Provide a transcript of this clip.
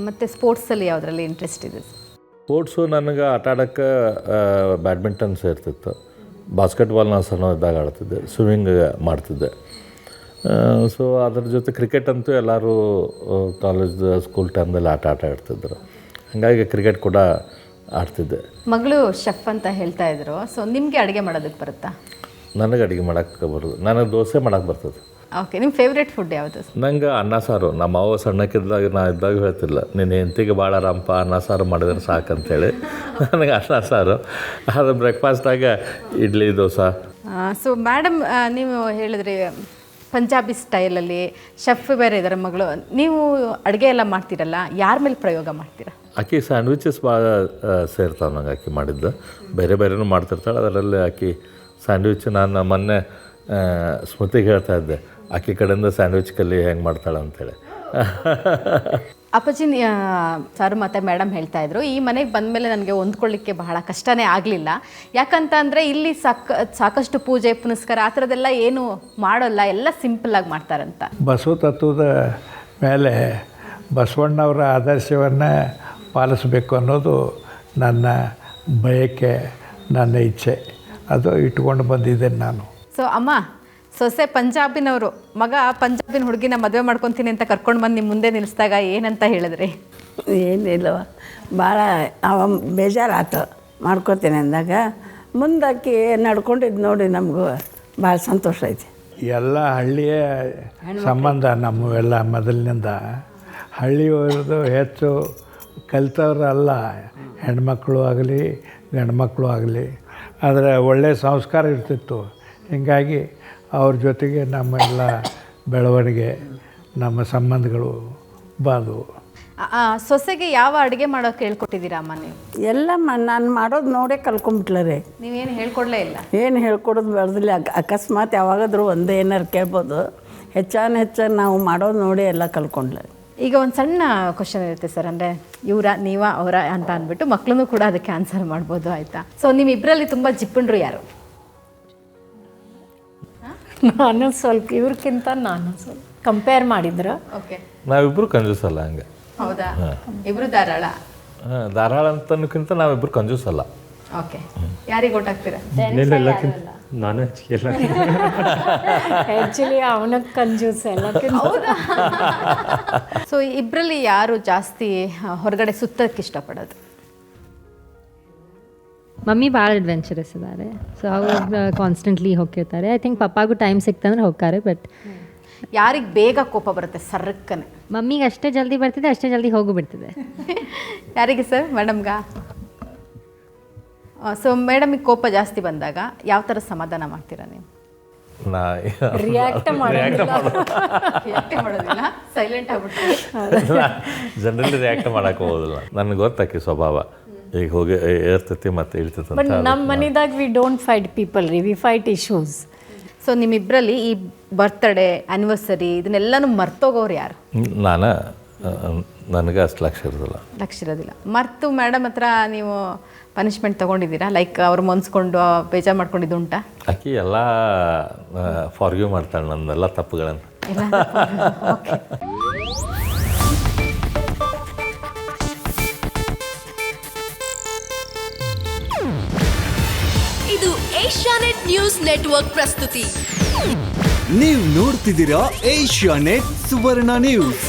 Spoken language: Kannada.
ಮತ್ತು ಸ್ಪೋರ್ಟ್ಸಲ್ಲಿ ಯಾವುದರಲ್ಲಿ ಇಂಟ್ರೆಸ್ಟ್ ಇದೆ? ಸ್ಪೋರ್ಟ್ಸು ನನಗೆ ಆಟ ಆಡೋಕ್ಕೆ ಬ್ಯಾಡ್ಮಿಂಟನ್ ಸೇರ್ತಿತ್ತು, ಬಾಸ್ಕೆಟ್ಬಾಲ್ ನಾನು ಸಣ್ಣದಾಗ ಆಡ್ತಿದ್ದೆ, ಸ್ವಿಮ್ಮಿಂಗ್ ಮಾಡ್ತಿದ್ದೆ. ಸೊ ಅದ್ರ ಜೊತೆ ಕ್ರಿಕೆಟ್ ಅಂತೂ ಎಲ್ಲರೂ ಕಾಲೇಜ್ ಸ್ಕೂಲ್ ಟೈಮ್ದಲ್ಲಿ ಆಟ ಆಡ್ತಿದ್ರು, ಹಾಗಾಗಿ ಕ್ರಿಕೆಟ್ ಕೂಡ ಆಡ್ತಿದ್ದೆ. ಮಗಳು ಶೆಫ್ ಅಂತ ಹೇಳ್ತಾ ಇದ್ರು. ಸೊ ನಿಮಗೆ ಅಡುಗೆ ಮಾಡೋದಕ್ಕೆ ಬರುತ್ತಾ? ನನಗೆ ಅಡುಗೆ ಮಾಡೋಕ್ಕೆ ಬರೋದು, ನನಗೆ ದೋಸೆ ಮಾಡೋಕ್ಕೆ ಬರ್ತದೆ. ಓಕೆ, ನಿಮ್ಮ ಫೇವ್ರೇಟ್ ಫುಡ್ ಯಾವುದು? ನಂಗೆ ಅನ್ನ ಸಾರು. ನಮ್ಮ ಅವ್ವ ಸಣ್ಣಕ್ಕಿದ್ದಾಗ ನಾ ಇದ್ದಾಗ ಹೇಳ್ತಿಲ್ಲ, ನಿನ್ನ ಹೆಂಡತಿಗೆ ಭಾಳ ರಂಪ ಅನ್ನ ಸಾರು ಮಾಡಿದ್ರೆ ಸಾಕಂತೇಳಿ. ನನಗೆ ಅನ್ನ ಸಾರು, ಅದು ಬ್ರೇಕ್ಫಾಸ್ಟಾಗ ಇಡ್ಲಿ ದೋಸೆ. ಸೊ ಮೇಡಮ್, ನೀವು ಹೇಳಿದ್ರಿ ಪಂಜಾಬಿ ಸ್ಟೈಲಲ್ಲಿ ಶೆಫ್ ಬೇರೆ ಇದ್ದಾರೆ ಮಗಳು. ನೀವು ಅಡುಗೆ ಎಲ್ಲ ಮಾಡ್ತೀರಲ್ಲ, ಯಾರ ಮೇಲೆ ಪ್ರಯೋಗ ಮಾಡ್ತೀರಾ? ಆಕೆ ಸ್ಯಾಂಡ್ವಿಚಸ್ ಭಾಳ ಸೇರ್ತಾವೆ ನಂಗೆ. ಆಕೆ ಮಾಡಿದ್ದು ಬೇರೆ ಬೇರೆನೂ ಮಾಡ್ತಿರ್ತಾಳೆ, ಅದರಲ್ಲಿ ಆಕೆ ಸ್ಯಾಂಡ್ವಿಚ್. ನಾನು ಮೊನ್ನೆ ಸ್ಮೃತಿಗೆ ಹೇಳ್ತಾ ಇದ್ದೆ, ಆಕೆ ಕಡೆಯಿಂದ ಸ್ಯಾಂಡ್ವಿಚ್ ಕಲ್ಲಿ ಹೆಂಗೆ ಮಾಡ್ತಾಳೆ ಅಂಥೇಳಿ. ಅಪ್ಪಾಜಿ ಸರ್ ಮತ್ತು ಮೇಡಮ್ ಹೇಳ್ತಾ ಇದ್ರು, ಈ ಮನೆಗೆ ಬಂದಮೇಲೆ ನನಗೆ ಹೊಂದ್ಕೊಳ್ಳಿಕ್ಕೆ ಬಹಳ ಕಷ್ಟನೇ ಆಗಲಿಲ್ಲ. ಯಾಕಂತ ಅಂದರೆ ಇಲ್ಲಿ ಸಾಕಷ್ಟು ಪೂಜೆ ಪುನಸ್ಕಾರ ಆ ಥರದ್ದೆಲ್ಲ ಏನು ಮಾಡೋಲ್ಲ, ಎಲ್ಲ ಸಿಂಪಲ್ಲಾಗಿ ಮಾಡ್ತಾರಂತ. ಬಸವ ತತ್ವದ ಮೇಲೆ ಬಸವಣ್ಣವರ ಆದರ್ಶವನ್ನು ಪಾಲಿಸಬೇಕು ಅನ್ನೋದು ನನ್ನ ಬಯಕೆ, ನನ್ನ ಇಚ್ಛೆ. ಅದು ಇಟ್ಕೊಂಡು ಬಂದಿದ್ದೇನೆ ನಾನು. ಸೊ ಅಮ್ಮ, ಸೊಸೆ ಪಂಜಾಬಿನವರು, ಮಗ ಪಂಜಾಬಿನ ಹುಡುಗಿನ ಮದುವೆ ಮಾಡ್ಕೊತೀನಿ ಅಂತ ಕರ್ಕೊಂಡು ಬಂದು ನಿಮ್ಮ ಮುಂದೆ ನಿಲ್ಲಿಸಿದಾಗ ಏನಂತ ಹೇಳಿದ್ರಿ? ಏನಿಲ್ಲವ, ಭಾಳ ಅವ ಬೇಜಾರಾಯ್ತು ಮಾಡ್ಕೊತೀನಿ ಅಂದಾಗ. ಮುಂದಾಕಿ ನಡ್ಕೊಂಡಿದ್ದು ನೋಡಿ ನಮಗೂ ಭಾಳ ಸಂತೋಷ ಐತಿ. ಎಲ್ಲ ಹಳ್ಳಿಯ ಸಂಬಂಧ ನಮ್ಮವೆಲ್ಲ ಮೊದಲಿನಿಂದ. ಹಳ್ಳಿಯವ್ರದ್ದು ಹೆಚ್ಚು ಕಲಿತವ್ರಲ್ಲ, ಹೆಣ್ಮಕ್ಳು ಆಗಲಿ ಗಂಡು ಮಕ್ಕಳು ಆಗಲಿ. ಆದರೆ ಒಳ್ಳೆಯ ಸಂಸ್ಕಾರ ಇರ್ತಿತ್ತು. ಹೀಗಾಗಿ ಅವ್ರ ಜೊತೆಗೆ ನಮ್ಮೆಲ್ಲ ಬೆಳವಣಿಗೆ, ನಮ್ಮ ಸಂಬಂಧಗಳು ಬಾದವು. ಸೊಸೆಗೆ ಯಾವ ಅಡುಗೆ ಮಾಡೋಕೆ ಹೇಳ್ಕೊಟ್ಟಿದ್ದೀರಾ ಅಮ್ಮ ನೀವು? ಎಲ್ಲ ನಾನು ಮಾಡೋದು ನೋಡೇ ಕಲ್ಕೊಂಬಿಟ್ಲ ರೀ. ನೀವೇನು ಹೇಳ್ಕೊಡ್ಲೇ ಇಲ್ಲ? ಏನು ಹೇಳ್ಕೊಡೋದು ಬೆಳೆದಿಲ್ಲ. ಅಕಸ್ಮಾತ್ ಯಾವಾಗಾದರೂ ಒಂದು ಏನಾರು ಕೇಳ್ಬೋದು. ಹೆಚ್ಚಾನು ನಾವು ಮಾಡೋದು ನೋಡಿ ಎಲ್ಲ ಕಲ್ಕೊಂಡ್ಲ. ಈಗ ಒಂದು ಸಣ್ಣ ಕ್ವಶನ್ ಇರುತ್ತೆ ಸರ್, ಅಂದರೆ ಇವರ ನೀವ ಅವರ ಅಂತ ಅಂದ್ಬಿಟ್ಟು ಮಕ್ಕಳನ್ನು ಕೂಡ ಅದಕ್ಕೆ ಆನ್ಸರ್ ಮಾಡ್ಬೋದು, ಆಯಿತಾ? ಸೊ ನಿಮ್ಮಿಬ್ಬರಲ್ಲಿ ತುಂಬ ಜಿಪ್ಪಣ್ರು ಯಾರು? ನಾನು ಸ್ವಲ್ಪ, ಇವ್ರಿಗಿಂತ ನಾನು ಸ್ವಲ್ಪ ಕಂಪೇರ್ ಮಾಡಿದ್ರೆ. ಓಕೆ, ನಾವಿಬ್ಬರು ಕಂಜೂಸಲ್ಲ ಹಂಗೆ. ಹೌದಾ? ಇಬ್ಬರು ಧಾರಾಳ? ಧಾರಾಳ ಅಂತನಕ್ಕಿಂತ ನಾವಿಬ್ಬರು ಕಂಜೂಸಲ್ಲ. ಓಕೆ, ಯಾರಿಗೆ ಗೊತ್ತಾಗ್ತೀರಾ? ನಾನು ಆ್ಯಕ್ಚುಲಿ ಅವನ ಕಂಜೂಸ್ ಎಲ್ಲಕ್ಕಿಂತ. ಸೊ ಇಬ್ಬರಲ್ಲಿ ಯಾರು ಜಾಸ್ತಿ ಹೊರಗಡೆ ಸುತ್ತಕ್ಕೆ ಇಷ್ಟಪಡೋದು? ಮಮ್ಮಿ ಭಾಳ ಅಡ್ವೆಂಚರಸ್ ಇದ್ದಾರೆ, ಸೊ ಅವ್ರು ಕಾನ್ಸ್ಟೆಂಟ್ಲಿ ಹೋಗ್ತಿರ್ತಾರೆ. ಐ ಥಿಂಕ್ ಪಪ್ಪಾಗೂ ಟೈಮ್ ಸಿಕ್ತಂದ್ರೆ ಹೋಗ್ತಾರೆ. ಬಟ್ ಯಾರಿಗೆ ಬೇಗ ಕೋಪ ಬರುತ್ತೆ ಸರ್ರಕ್ಕನೆ? ಮಮ್ಮಿಗೆ ಅಷ್ಟೇ ಜಲ್ದಿ ಬರ್ತಿದೆ, ಅಷ್ಟೇ ಜಲ್ದಿ ಹೋಗಿ ಬಿಡ್ತಿದೆ. ಯಾರಿಗೆ ಸರ್? ಮೇಡಮ್ಗ? ಸೊ ಮೇಡಮಿಗೆ ಕೋಪ ಜಾಸ್ತಿ ಬಂದಾಗ ಯಾವ ಥರ ಸಮಾಧಾನ ಮಾಡ್ತೀರಾ ನೀವು? ರಿಯಾಕ್ಟ್ ಮಾಡೋದಿಲ್ಲ, ಸೈಲೆಂಟ್ ಆಗ್ಬಿಡ್ತಾರೆ. ಜನರಲಿ ರಿಯಾಕ್ಟ್ ಮಾಡೋಕೆ ಹೋಗೋದಿಲ್ಲ. ನನಗೆ ಗೊತ್ತಾಕಿ ಸ್ವಭಾವ, ಈಗ ಹೋಗಿ ಏರ್ತೈತಿ ಮತ್ತು ಇಳ್ತೈತಿ. ಬಟ್ ನಮ್ಮ ಮನೆದಾಗ ವಿ ಡೋಂಟ್ ಫೈಟ್ ಪೀಪಲ್ ರೀ, ವಿ ಫೈಟ್ ಇಶ್ಯೂಸ್. ಸೊ ನಿಮ್ಮಿಬ್ಬರಲ್ಲಿ ಈ ಬರ್ತ್ಡೇ ಆ್ಯನಿವರ್ಸರಿ ಇದನ್ನೆಲ್ಲನೂ ಮರ್ತೋಗೋರು ಯಾರು? ನನಗೆ ಅಷ್ಟು ಲಕ್ಷ ಇರೋದಿಲ್ಲ. ಮರ್ತು ಮೇಡಮ್ ಹತ್ರ ನೀವು ಪನಿಷ್ಮೆಂಟ್ ತೊಗೊಂಡಿದ್ದೀರಾ? ಲೈಕ್ ಅವ್ರು ಮನ್ಸ್ಕೊಂಡು ಬೇಜಾರು ಮಾಡ್ಕೊಂಡಿದ್ದು ಉಂಟಾ? ಆಕಿ ಎಲ್ಲ ಫಾರ್ಗ್ಯೂ ಮಾಡ್ತಾಳೆ ನನ್ನೆಲ್ಲ ತಪ್ಪುಗಳನ್ನು. ಇದು ಏಷ್ಯಾನೆಟ್ ನ್ಯೂಸ್ ನೆಟ್ವರ್ಕ್ ಪ್ರಸ್ತುತಿ. ನೀವು ನೋಡ್ತಿದ್ದೀರಾ ಏಷ್ಯಾನೆಟ್ ಸುವರ್ಣ ನ್ಯೂಸ್.